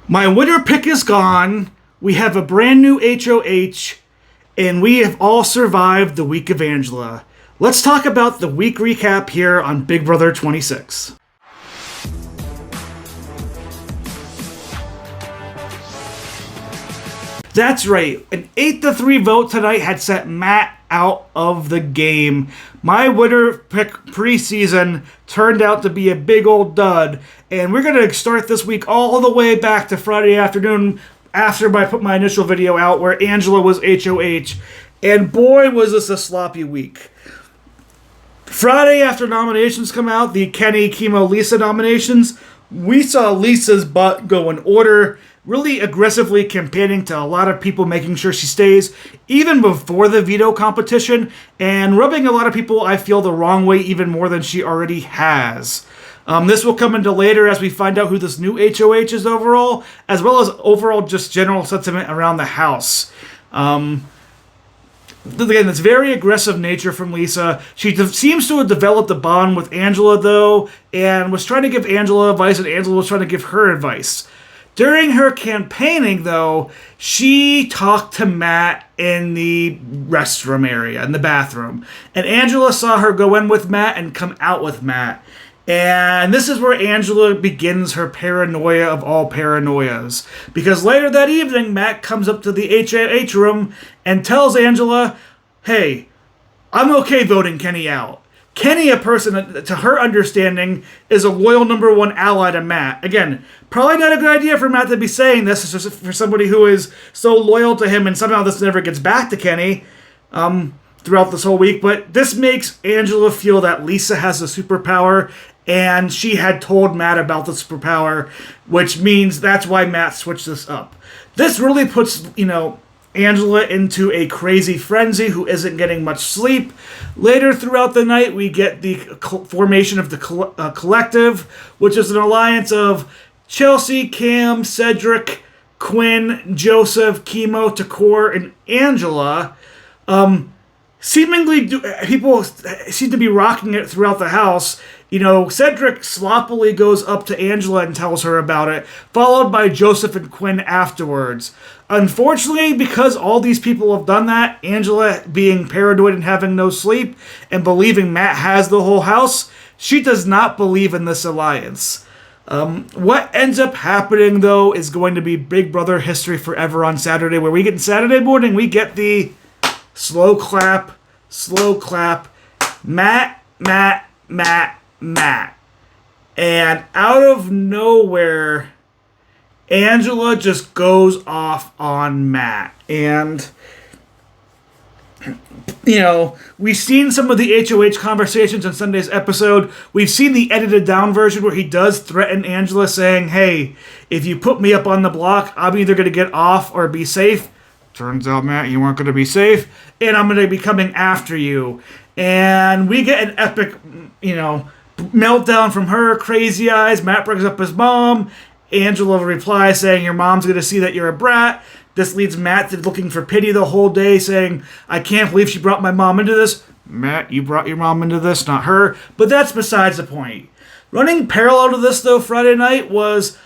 My winner pick is gone. We have a brand new HOH, and we have all survived the week of Angela. Let's talk about the week recap here on Big Brother 26. That's right. An 8-3 vote tonight had sent Matt out of the game. My winner pick preseason turned out to be a big old dud. And we're going to start this week all the way back to Friday afternoon after I put my initial video out where Angela was HOH. And boy, was this a sloppy week. Friday after nominations come out, the Kenny, Chemo, Lisa nominations, we saw Lisa's butt go in order, really aggressively campaigning to a lot of people, making sure she stays, even before the veto competition, and rubbing a lot of people, I feel, the wrong way even more than she already has. This will come into later as we find out who this new HOH is overall, as well as overall just general sentiment around the house. Again, this very aggressive nature from Lisa. She seems to have developed a bond with Angela, though, and was trying to give Angela advice, and Angela was trying to give her advice. During her campaigning, though, she talked to Matt in the restroom area, in the bathroom. And Angela saw her go in with Matt and come out with Matt. And this is where Angela begins her paranoia of all paranoias. Because later that evening, Matt comes up to the HOH room and tells Angela, hey, I'm okay voting Kenny out. Kenny, a person, to her understanding, is a loyal number one ally to Matt. Again, probably not a good idea for Matt to be saying this, just for somebody who is so loyal to him, and somehow this never gets back to Kenny throughout this whole week. But this makes Angela feel that Lisa has a superpower, and she had told Matt about the superpower, which means that's why Matt switched this up. This really puts, Angela into a crazy frenzy who isn't getting much sleep. Later throughout the night, we get the formation of the Collective, which is an alliance of Chelsea, Cam, Cedric, Quinn, Joseph, Chemo, Takor, and Angela. Seemingly, people seem to be rocking it throughout the house. Cedric sloppily goes up to Angela and tells her about it, followed by Joseph and Quinn afterwards. Unfortunately, because all these people have done that, Angela being paranoid and having no sleep, and believing Matt has the whole house, she does not believe in this alliance. What ends up happening, though, is going to be Big Brother history forever on Saturday, where we get Saturday morning, we get the slow clap, Matt. And out of nowhere, Angela just goes off on Matt. And, we've seen some of the HOH conversations in Sunday's episode. We've seen the edited down version where he does threaten Angela, saying, hey, if you put me up on the block, I'm either going to get off or be safe. Turns out, Matt, you weren't going to be safe, and I'm going to be coming after you. And we get an epic, meltdown from her, crazy eyes. Matt brings up his mom. Angela replies saying, your mom's going to see that you're a brat. This leads Matt to looking for pity the whole day, saying, I can't believe she brought my mom into this. Matt, you brought your mom into this, not her. But that's besides the point. Running parallel to this, though, Friday night was...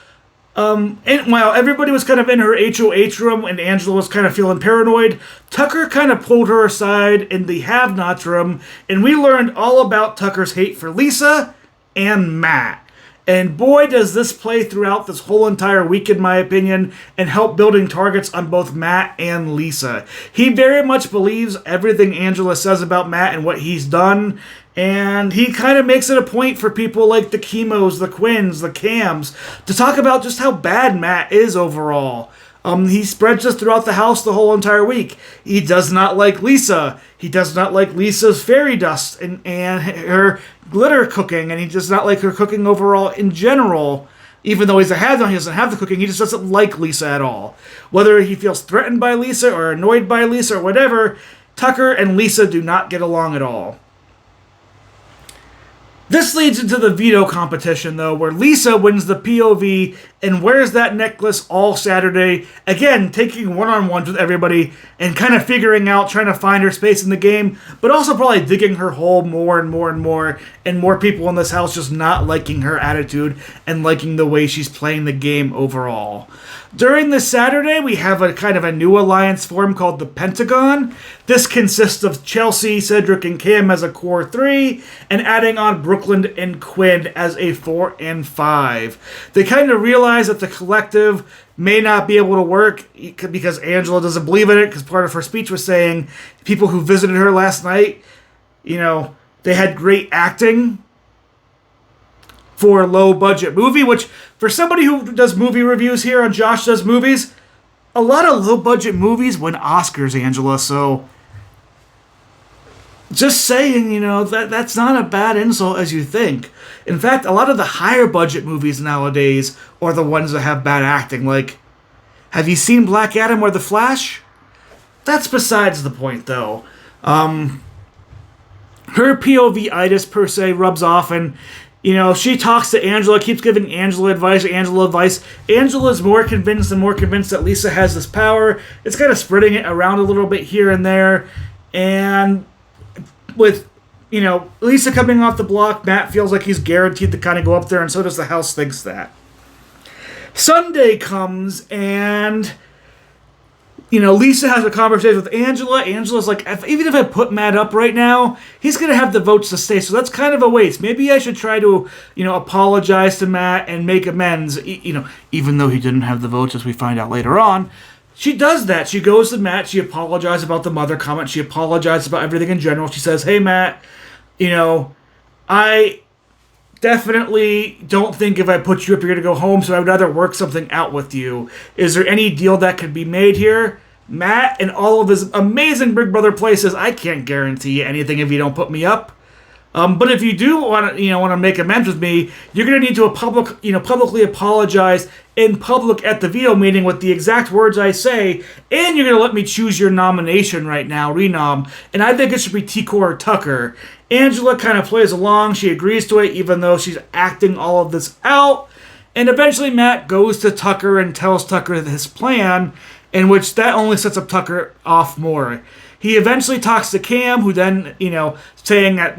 and while everybody was kind of in her HOH room and Angela was kind of feeling paranoid, Tucker kind of pulled her aside in the have-nots room, and we learned all about Tucker's hate for Lisa and Matt. And boy, does this play throughout this whole entire week, in my opinion, and help building targets on both Matt and Lisa. He very much believes everything Angela says about Matt and what he's done, and he kind of makes it a point for people like the Chemos, the Quinns, the Cams, to talk about just how bad Matt is overall. He spreads this throughout the house the whole entire week. He does not like Lisa. He does not like Lisa's fairy dust and her glitter cooking, and he does not like her cooking overall in general. Even though he doesn't have the cooking, he just doesn't like Lisa at all. Whether he feels threatened by Lisa or annoyed by Lisa or whatever, Tucker and Lisa do not get along at all. This leads into the veto competition, though, where Lisa wins the POV and wears that necklace all Saturday. Again, taking one-on-ones with everybody and kind of figuring out, trying to find her space in the game, but also probably digging her hole more and more and more, and more people in this house just not liking her attitude and liking the way she's playing the game overall. During this Saturday, we have a kind of a new alliance form called the Pentagon. This consists of Chelsea, Cedric, and Cam as a core 3, and adding on Brooklyn and Quinn as a 4 and 5. They kind of realize that the collective may not be able to work because Angela doesn't believe in it, because part of her speech was saying people who visited her last night, they had great acting for a low-budget movie, which, for somebody who does movie reviews here on Josh Does Movies, a lot of low-budget movies win Oscars, Angela, so just saying, that's not a bad insult as you think. In fact, a lot of the higher-budget movies nowadays are the ones that have bad acting, like, have you seen Black Adam or The Flash? That's besides the point, though. Her POV-itis, per se, rubs off, and she talks to Angela, keeps giving Angela advice. Angela's more convinced that Lisa has this power. It's kind of spreading it around a little bit here and there. And with, Lisa coming off the block, Matt feels like he's guaranteed to kind of go up there, and so does the house thinks that. Sunday comes, and Lisa has a conversation with Angela. Angela's like, even if I put Matt up right now, he's going to have the votes to stay. So that's kind of a waste. Maybe I should try to, apologize to Matt and make amends, even though he didn't have the votes, as we find out later on. She does that. She goes to Matt. She apologizes about the mother comment. She apologizes about everything in general. She says, hey, Matt, I definitely don't think if I put you up, you're going to go home, so I would rather work something out with you. Is there any deal that could be made here? Matt and all of his amazing Big Brother play says, I can't guarantee anything if you don't put me up. But if you do want to make amends with me, you're going to need to publicly apologize in public at the veto meeting with the exact words I say, and you're going to let me choose your nomination right now, renom, and I think it should be T-Core or Tucker. Angela kind of plays along. She agrees to it, even though she's acting all of this out. And eventually Matt goes to Tucker and tells Tucker his plan, in which that only sets up Tucker off more. He eventually talks to Cam, who then, saying that,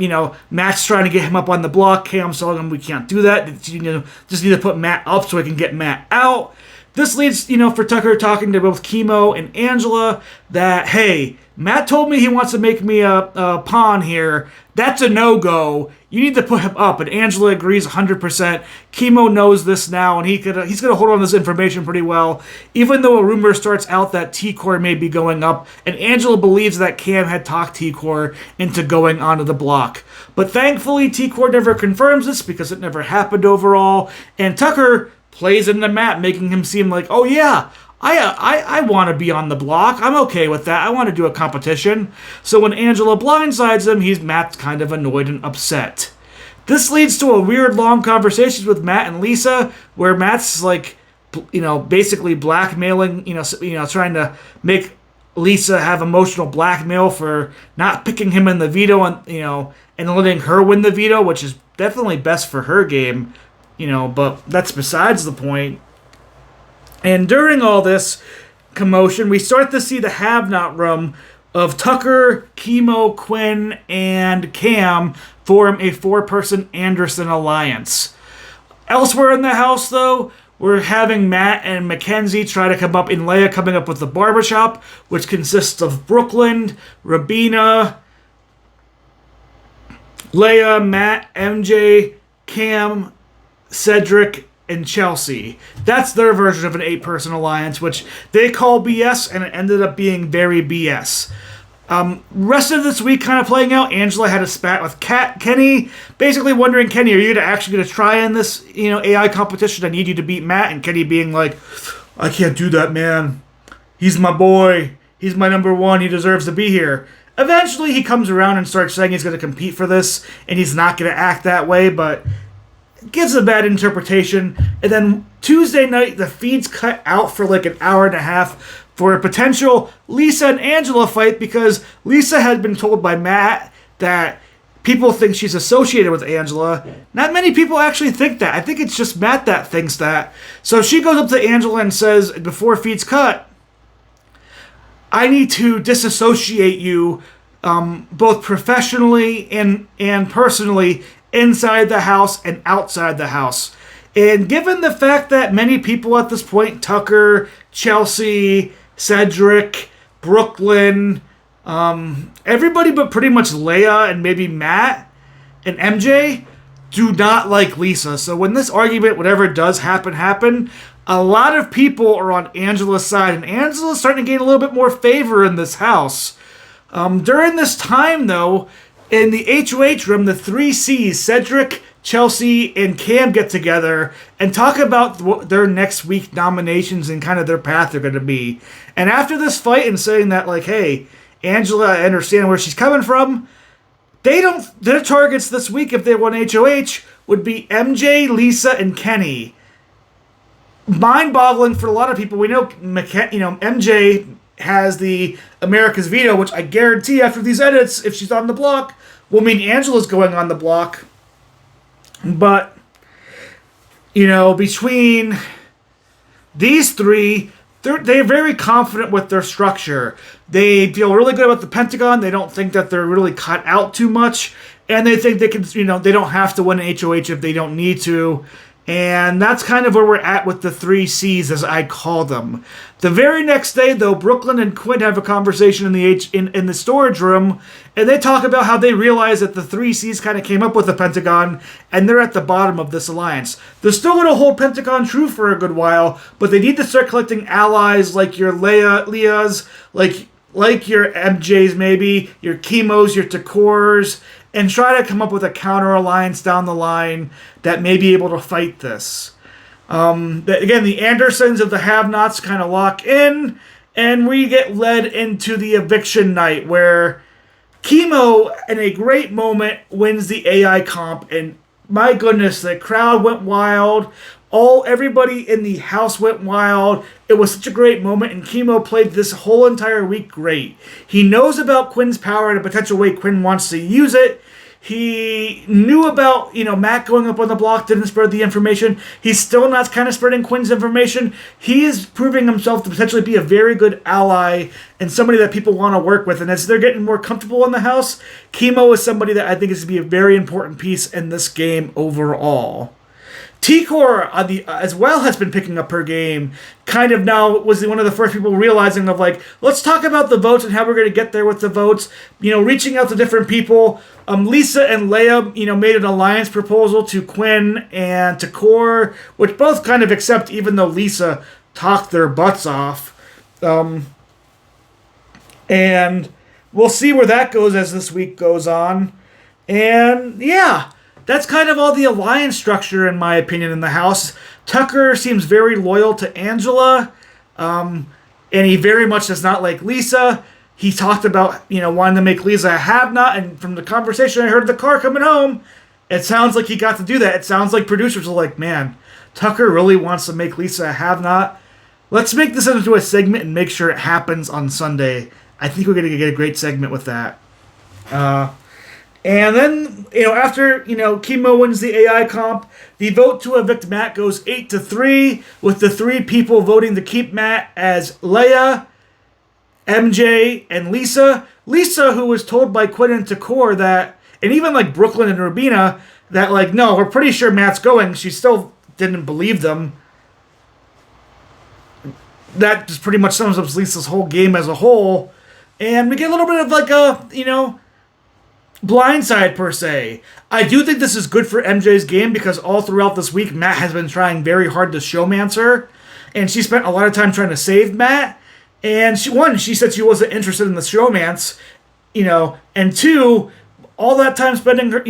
Matt's trying to get him up on the block. Cam's telling him we can't do that. Just need to put Matt up so we can get Matt out. This leads, for Tucker talking to both Chemo and Angela that, hey, Matt told me he wants to make me a pawn here. That's a no-go. You need to put him up. And Angela agrees 100%. Chemo knows this now, and he's going to hold on to this information pretty well, even though a rumor starts out that T-Core may be going up, and Angela believes that Cam had talked T-Core into going onto the block. But thankfully, T-Core never confirms this because it never happened overall, and Tucker plays into Matt, making him seem like, oh yeah, I want to be on the block. I'm okay with that. I want to do a competition. So when Angela blindsides him, Matt's kind of annoyed and upset. This leads to a weird long conversation with Matt and Lisa, where Matt's like, basically blackmailing, trying to make Lisa have emotional blackmail for not picking him in the veto and letting her win the veto, which is definitely best for her game, but that's besides the point. And during all this commotion, we start to see the have-not room of Tucker, Chemo, Quinn, and Cam form a 4-person Anderson alliance. Elsewhere in the house, though, we're having Matt and Mackenzie try to come up, and Leia coming up with the barbershop, which consists of Brooklyn, Rabina, Leia, Matt, MJ, Cam, Cedric, and Chelsea. That's their version of an 8-person alliance, which they call BS, and it ended up being very BS. Rest of this week kind of playing out, Angela had a spat with Kenny, basically wondering, Kenny, are you actually going to try in this AI competition? I need you to beat Matt. And Kenny being like, I can't do that, man. He's my boy. He's my number one. He deserves to be here. Eventually, he comes around and starts saying he's going to compete for this, and he's not going to act that way, but gives a bad interpretation. And then Tuesday night, the feed's cut out for like an hour and a half for a potential Lisa and Angela fight, because Lisa had been told by Matt that people think she's associated with Angela. Not many people actually think that. I think it's just Matt that thinks that. So she goes up to Angela and says, before feed's cut, I need to disassociate you both professionally and personally inside the house and outside the house. And given the fact that many people at this point, Tucker, Chelsea, Cedric, Brooklyn, everybody but pretty much Leia and maybe Matt and MJ do not like Lisa. So when this argument, whatever does happen, a lot of people are on Angela's side, and Angela's starting to gain a little bit more favor in this house. During this time, though, in the HOH room, the three C's, Cedric, Chelsea, and Cam get together and talk about what their next week nominations and kind of their path are going to be. And after this fight and saying that, like, hey, Angela, I understand where she's coming from, their targets this week, if they won HOH, would be MJ, Lisa, and Kenny. Mind-boggling for a lot of people. We know, MJ has the America's veto, which I guarantee after these edits, if she's on the block, will mean Angela's going on the block. But, between these three, they're very confident with their structure. They feel really good about the Pentagon. They don't think that they're really cut out too much. And they think they can, they don't have to win an HOH if they don't need to. And that's kind of where we're at with the three C's, as I call them. The very next day, though, Brooklyn and Quinn have a conversation in the storage room, and they talk about how they realize that the three C's kind of came up with the Pentagon, and they're at the bottom of this alliance. They're still going to hold Pentagon true for a good while, but they need to start collecting allies like your Leah's, like your MJ's maybe, your Chemos, your Takors, and try to come up with a counter-alliance down the line that may be able to fight this. Again, the Andersons of the have-nots kind of lock in, and we get led into the eviction night, where Chemo, in a great moment, wins the AI comp, and my goodness, the crowd went wild. Everybody in the house went wild. It was such a great moment, and Chemo played this whole entire week great. He knows about Quinn's power and a potential way Quinn wants to use it. He knew about, Matt going up on the block, didn't spread the information. He's still not kind of spreading Quinn's information. He is proving himself to potentially be a very good ally and somebody that people want to work with. And as they're getting more comfortable in the house, Chemo is somebody that I think is going to be a very important piece in this game overall. T-Core as well has been picking up her game. Kind of now was one of the first people realizing of let's talk about the votes and how we're going to get there with the votes. Reaching out to different people. Lisa and Leia, made an alliance proposal to Quinn and to Core, which both kind of accept, even though Lisa talked their butts off. And we'll see where that goes as this week goes on. And yeah. That's kind of all the alliance structure, in my opinion, in the house. Tucker seems very loyal to Angela, and he very much does not like Lisa. He talked about, wanting to make Lisa a have-not, and from the conversation I heard in the car coming home, it sounds like he got to do that. It sounds like producers are like, man, Tucker really wants to make Lisa a have-not. Let's make this into a segment and make sure it happens on Sunday. I think we're going to get a great segment with that. And then, after, Chemo wins the AI comp, the vote to evict Matt goes 8-3, with the three people voting to keep Matt as Leia, MJ, and Lisa. Lisa, who was told by Quinn and Takor that, and even Brooklyn and Rubina, that no, we're pretty sure Matt's going. She still didn't believe them. That just pretty much sums up Lisa's whole game as a whole. And we get a little bit of a blindside per se. I do think this is good for MJ's game because all throughout this week, Matt has been trying very hard to showmance her, and she spent a lot of time trying to save Matt. And she said she wasn't interested in the showmance, and two, all that time spending her,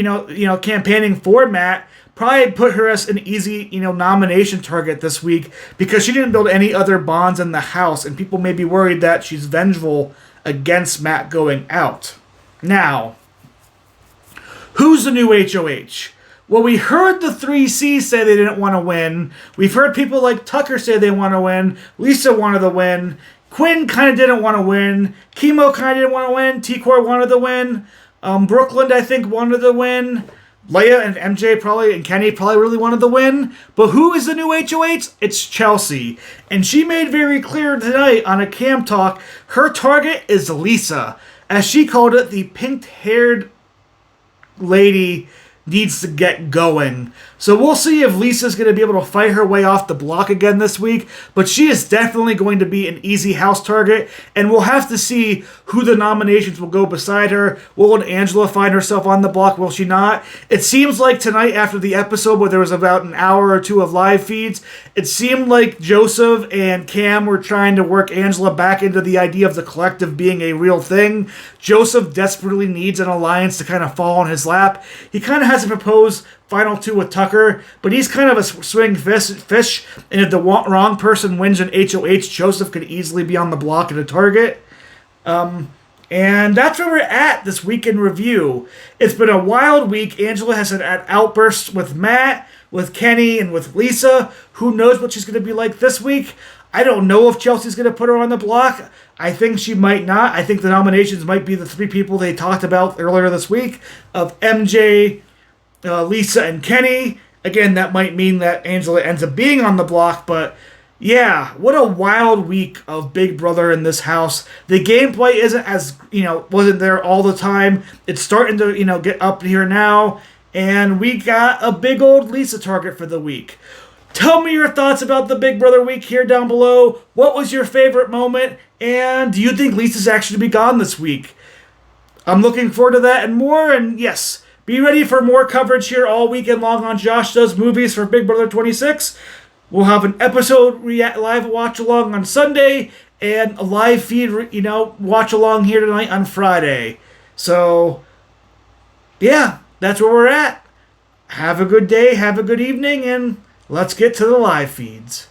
campaigning for Matt probably put her as an easy, nomination target this week because she didn't build any other bonds in the house, and people may be worried that she's vengeful against Matt going out. Now, who's the new HOH? Well, we heard the three C's say they didn't want to win. We've heard people like Tucker say they want to win. Lisa wanted to win. Quinn kind of didn't want to win. Chemo kind of didn't want to win. T-Core wanted to win. Brooklyn, I think, wanted to win. Leia and MJ probably and Kenny probably really wanted to win. But who is the new HOH? It's Chelsea. And she made very clear tonight on a Cam Talk, her target is Lisa. As she called it, the pink-haired lady needs to get going. So we'll see if Lisa's going to be able to fight her way off the block again this week, but she is definitely going to be an easy house target, and we'll have to see who the nominations will go beside her. Will Angela find herself on the block? Will she not? It seems like tonight, after the episode where there was about an hour or two of live feeds, it seemed like Joseph and Cam were trying to work Angela back into the idea of the collective being a real thing. Joseph desperately needs an alliance to kind of fall on his lap. He kind of has a proposed final two with Tucker, but he's kind of a swing fish, and if the wrong person wins an HOH, Joseph could easily be on the block and a target. And that's where we're at this week in review. It's been a wild week. Angela has had outbursts with Matt, with Kenny, and with Lisa. Who knows what she's going to be like this week? I don't know if Chelsea's going to put her on the block. I think she might not. I think the nominations might be the three people they talked about earlier this week of MJ, Lisa, and Kenny. Again, that might mean that Angela ends up being on the block, but yeah, what a wild week of Big Brother in this house. The gameplay isn't as, wasn't there all the time. It's starting to, get up here now, and we got a big old Lisa target for the week. Tell me your thoughts about the Big Brother week here down below. What was your favorite moment? And do you think Lisa's actually to be gone this week? I'm looking forward to that and more, and yes, be ready for more coverage here all weekend long on Josh Does Movies for Big Brother 26. We'll have an episode live watch along on Sunday and a live feed, watch along here tonight on Friday. So, yeah, that's where we're at. Have a good day, have a good evening, and let's get to the live feeds.